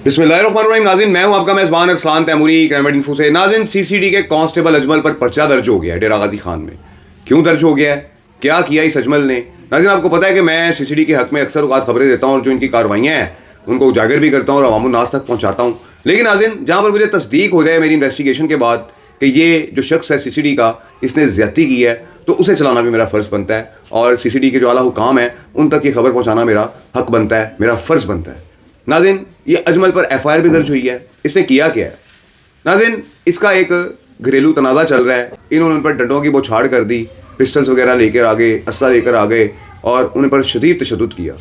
बिस्मिल्लाहिर्रहमानिर्रहीम। नाज़रीन, मैं हूं आपका मेज़बान अरसलान तैमूरी क्राइम इन्फो से। नाज़रीन, सीसीडी के कांस्टेबल अजमल पर पर्चा दर्ज हो गया है डेरा गाजी खान में। क्यों दर्ज हो गया है, क्या किया इस अजमल ने? नाज़रीन, आपको पता है कि मैं सीसीडी के हक में अक्सर औक़ात खबरें देता हूँ और जो इनकी कार्रवाइयाँ हैं उनको उजागर भी करता हूँ और अवामुन्नास तक पहुँचाता हूँ। लेकिन नाज़रीन, जहाँ पर मुझे तस्दीक हो जाए मेरी इन्वेस्टिगेशन के बाद कि ये जो शख्स है सीसीडी का, इसने ज़्यादती की है, तो उसे चलाना भी मेरा फ़र्ज़ बनता है और सीसीडी के जो आला हुकाम है उन तक ये खबर पहुँचाना मेरा हक बनता है, मेरा फ़र्ज़ बनता है। नाज़रीन, ये अजमल पर एफआईआर भी दर्ज हुई है। इसने किया क्या है? नाज़रीन, इसका एक घरेलू तनाज़ा चल रहा है। इन्होंने उन पर डंडों की बौछार कर दी, पिस्टल्स वगैरह लेकर आ गए, असला लेकर आ गए और उन पर शदीद तशद्दुद किया।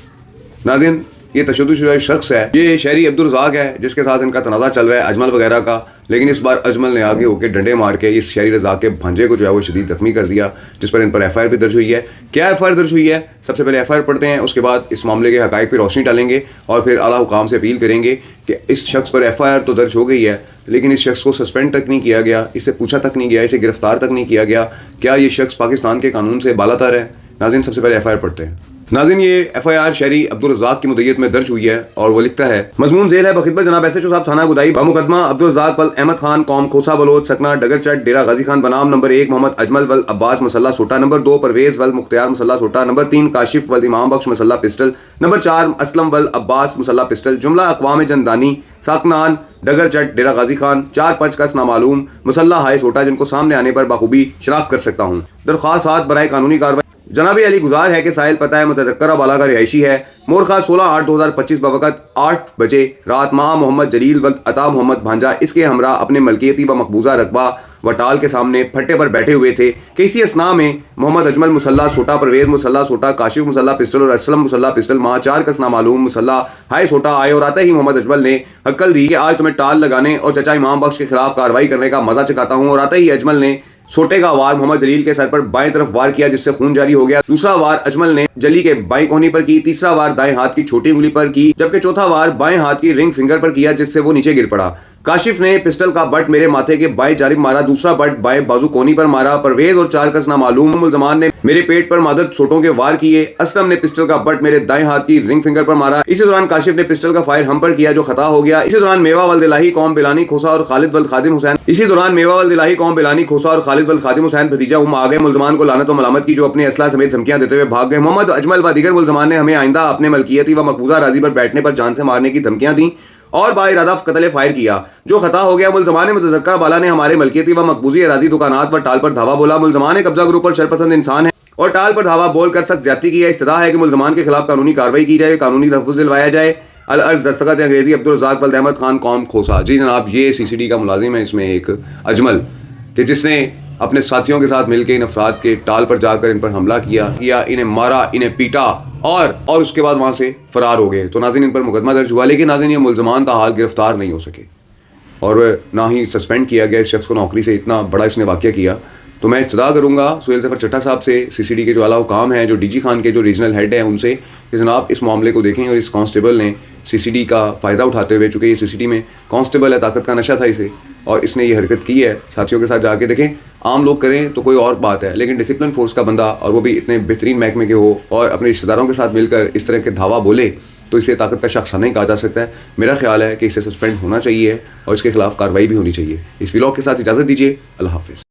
नाज़रीन, ये तशद्दुद शख्स है, ये शहरी अब्दुल रज़ाक है जिसके साथ इनका तनाज़ा चल रहा है अजमल वगैरह का। लेकिन इस बार अजमल ने आगे होकर डंडे मार के इस शहरी रज़ाक के भांजे को जो है वो शदीद ज़ख्मी कर दिया, जिस पर इन पर एफआईआर भी दर्ज हुई है। क्या एफआईआर दर्ज हुई है, सबसे पहले एफआईआर पढ़ते हैं, उसके बाद इस मामले के हक़ाइक़ पर रोशनी डालेंगे और फिर आला हुकाम से अपील करेंगे कि इस शख्स पर एफआईआर तो दर्ज हो गई है, लेकिन इस शख्स को सस्पेंड तक नहीं किया गया, इससे पूछा तक नहीं गया, इसे गिरफ्तार तक नहीं किया गया। क्या ये शख्स पाकिस्तान के कानून से बालातर है? नाज़रीन, सबसे पहले एफआईआर पढ़ते हैं। नाज़रीन, ये एफआईआर शहरी अब्दुल रज़ाक की मुद्दईयत में दर्ज हुई है और वो लिखता है, मजमून झेल है बखिदमत जनाब एसएचओ साहब थाना गुदाई बामुकदमा अब्दुल रज़ाक वल अहमद खान कौम खोसा बलोच सकना डगर चट डेरा गाजी खान बनाम नंबर 1 मोहम्मद अजमल वल अब्बास मसल्ला सोटा, नंबर 2 परवेज वल मुख्तियार मसल्ला सोटा, नंबर 3 काशिफ वल इमाम बख्श मसल्ला पिस्टल, नंबर 4 असलम वल अब्बास मसल्ला पिस्टल, जुमला अक़वाम जंदानी साकनान डगर चट डेरा गाजी खान, 4 5 कस नामालूम मुसल्ला हाय सोटा, जिनको सामने आने पर बाखूबी शनाख्त कर सकता हूँ। दरख्वास्त बराए कानूनी कार्रवाई जनाबी अली गुजार है कि साहिल पता है मुतज़क्करा बाला का रिहायशी है, मोरखा 16/8/2025 बवक़्त 8 बजे रात माह मोहम्मद जलील वल्द अता मोहम्मद भांजा इसके हमरा अपने मलकियती व मकबूजा रकबा व टाल के सामने फट्टे पर बैठे हुए थे कि इसी असना में मोहम्मद अजमल मुसल्ला सोटा, परवेज़ मुसल्ला सोटा, काशिफ मुसल्ला पिस्टल और असलम मुसल्ला पिस्टल माह 4 कस नामालूम मुसल्ला हाय सोटा आए और आते ही मोहम्मद अजमल ने हक्कल दी कि आज तुम्हें टाल लगाने और चचा इमाम बख्श के खिलाफ कार्रवाई करने का मजा चखाता हूँ। और आते ही अजमल ने सोटे का वार मोहम्मद जलील के सर पर बाएं तरफ वार किया जिससे खून जारी हो गया। दूसरा वार अजमल ने जली के बाएं कोहनी पर की, तीसरा वार दाएं हाथ की छोटी उंगली पर की, जबकि चौथा वार बाएं हाथ की रिंग फिंगर पर किया जिससे वो नीचे गिर पड़ा। काशिफ ने पिस्टल का बट मेरे माथे के बाएं जानिब मारा, दूसरा बट बाएं बाजू कोनी पर मारा। परवेज और 4 कस नामालूम मुल्ज़मान ने मेरे पेट पर मादद सोटों के वार किए। असलम ने पिस्टल का बट मेरे दाएं हाथ की रिंग फिंगर पर मारा। इसी दौरान काशिफ ने पिस्टल का फायर हम पर किया जो खता हो गया। इसी दौरान मेवा वल्द इलाही कौम बिलानी खोसा और खालिद वल्द खादिम हुसैन भतीजा उम आ गए। मुल्ज़मान को लानत व मलामत की जो अपने असला समेत धमकियां देते हुए भाग गए। मोहम्मद अजमल व दीगर मुल्ज़मान ने हमें आइंदा अपने मलकियती व मकबूजा राजी पर बैठने पर जान से मारने की धमकियां दी और बाइरादा कत्ल फायर किया जो खता हो गया। मुल्ज़मान मुतज़क्करा बाला ने हमारे मलकियती व मकबूजी अराजी दुकानात व टाल पर धावा बोला। मुल्ज़मान कब्जा ग्रुप और शरपसंद इंसान है और टाल पर धावा बोलकर सख्त ज्यादती की है। इस्तदा है कि मुल्ज़मान के खिलाफ कानूनी कार्रवाई की जाए, कानूनी तहफ़्फ़ुज़ दिलवाया जाए। अल अर्ज़ दस्तखत अंग्रेजी अब्दुल रज़ाक वल्द अहमद खान कौम खोसा। जी जनाब, ये सीसीडी का मुलाजिम है इसमें एक अजमल कि जिसने अपने साथियों के साथ मिलकर इन अफराद के टाल पर जाकर इन पर हमला किया, इन्हें मारा, इन्हें पीटा और उसके बाद वहाँ से फरार हो गए। तो नाज़रीन, इन पर मुकदमा दर्ज हुआ, लेकिन नाज़रीन ये मुल्ज़मान ताहाल गिरफ्तार नहीं हो सके और ना ही सस्पेंड किया गया इस शख्स को नौकरी से। इतना बड़ा इसने वाक़या किया। तो मैं इस्तदा करूँगा सुहेल ज़फ़र चट्टा साहब से, सीसीडी के जो आला हुकाम हैं, जो डीजी खान के जो रीजनल हेड हैं, उनसे कि जनाब इस मामले को देखें और इस कांस्टेबल ने सीसीडी का फ़ायदा उठाते हुए, चूँकि ये सीसीडी में कांस्टेबल है, ताकत का नशा था इसे और इसने ये हरकत की है साथियों के साथ जाके। देखें, आम लोग करें तो कोई और बात है, लेकिन डिसिप्लिन फोर्स का बंदा और वो भी इतने बेहतरीन महकमे के हो और अपने रिश्तेदारों के साथ मिलकर इस तरह के धावा बोले तो इसे ताकत का शख्स नहीं कहा जा सकता है। मेरा ख्याल है कि इसे सस्पेंड होना चाहिए और इसके खिलाफ कार्रवाई भी होनी चाहिए। इस व्लॉग के साथ इजाज़त दीजिए। अल्लाह हाफ़िज़।